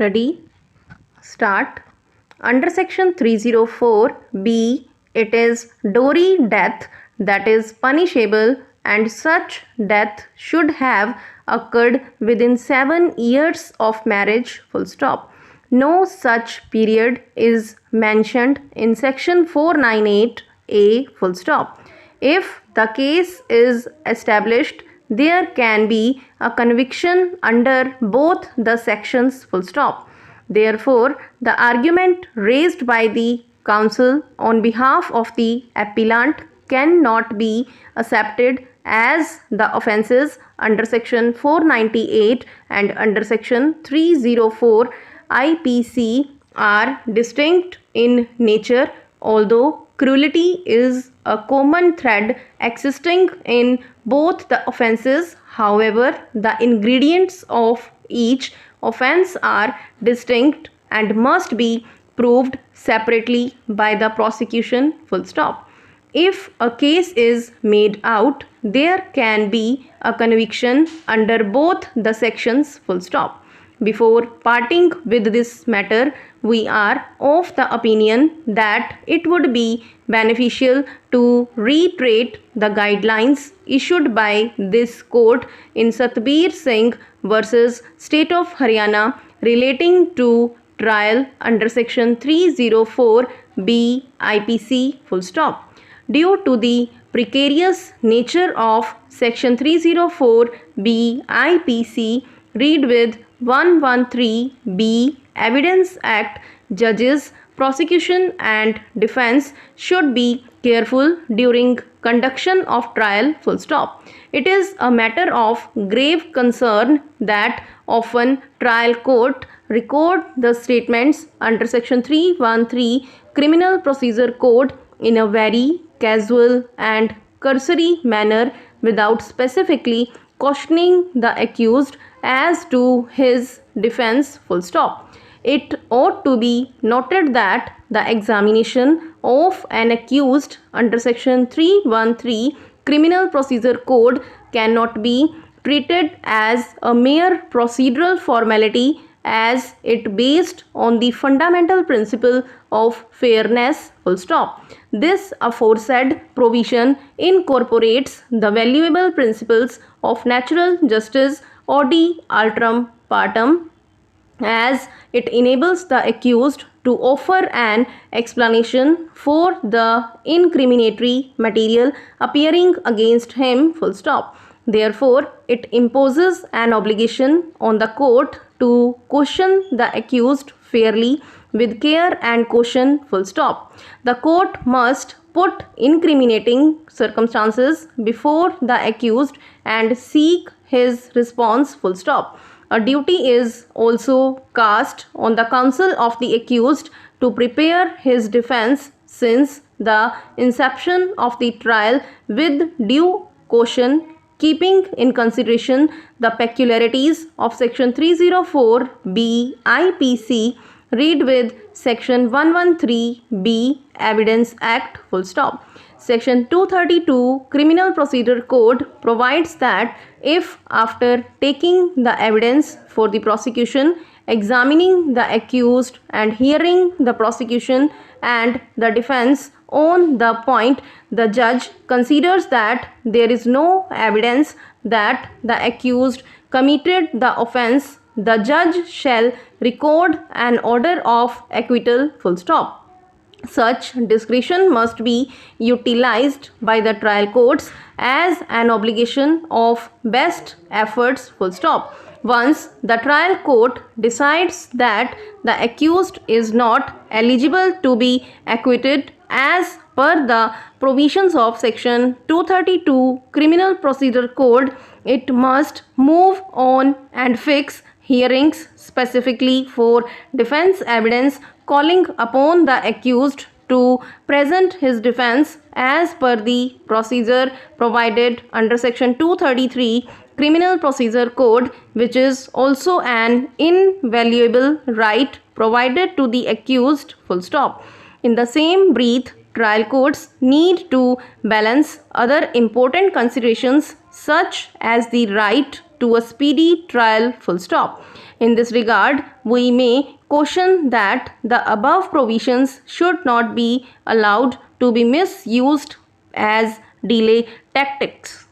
Ready? Start. Under section 304B, it is dowry death that is punishable, and such death should have occurred within 7 years of marriage. Full stop. No such period is mentioned in section 498A. Full stop. If the case is established, there can be a conviction under both the sections. Full stop. Therefore, the argument raised by the counsel on behalf of the appellant cannot be accepted, as the offences under section 498 and under section 304 IPC are distinct in nature, although cruelty is a common thread existing in both the offences. However, the ingredients of each offence are distinct and must be proved separately by the prosecution. Full stop. If a case is made out, there can be a conviction under both the sections. Full stop. Before parting with this matter, we are of the opinion that it would be beneficial to reiterate the guidelines issued by this court in Satbir Singh versus State of Haryana relating to trial under section 304B IPC. Full stop. Due to the precarious nature of section 304B IPC, read with 113B Evidence Act, judges, prosecution and defense should be careful during conduction of trial. Full stop. It is a matter of grave concern that often trial court record the statements under section 313 Criminal Procedure Code in a very casual and cursory manner without specifically cautioning the accused as to his defense. Full stop. It ought to be noted that the examination of an accused under section 313 Criminal Procedure Code cannot be treated as a mere procedural formality, as it based on the fundamental principle of fairness. Full stop. This aforesaid provision incorporates the valuable principles of natural justice odi alteram partem, as it enables the accused to offer an explanation for the incriminatory material appearing against him. Full stop. Therefore, it imposes an obligation on the court to question the accused fairly, with care and caution. Full stop. The court must put incriminating circumstances before the accused and seek his response. Full stop. A duty is also cast on the counsel of the accused to prepare his defense since the inception of the trial with due caution, keeping in consideration the peculiarities of section 304B IPC. Read with section 113B Evidence Act. Full stop. Section 232 Criminal Procedure Code provides that if after taking the evidence for the prosecution, examining the accused and hearing the prosecution and the defense on the point, the judge considers that there is no evidence that the accused committed the offence, the judge shall record an order of acquittal. Full stop. Such discretion must be utilized by the trial courts as an obligation of best efforts. Full stop. Once the trial court decides that the accused is not eligible to be acquitted as per the provisions of section 232 Criminal Procedure Code, it must move on and fix hearings specifically for defense evidence, calling upon the accused to present his defense as per the procedure provided under section 233 Criminal Procedure Code, which is also an invaluable right provided to the accused. Full stop. In the same breath, trial courts need to balance other important considerations such as the right to a speedy trial, full stop. In this regard, we may caution that the above provisions should not be allowed to be misused as delay tactics.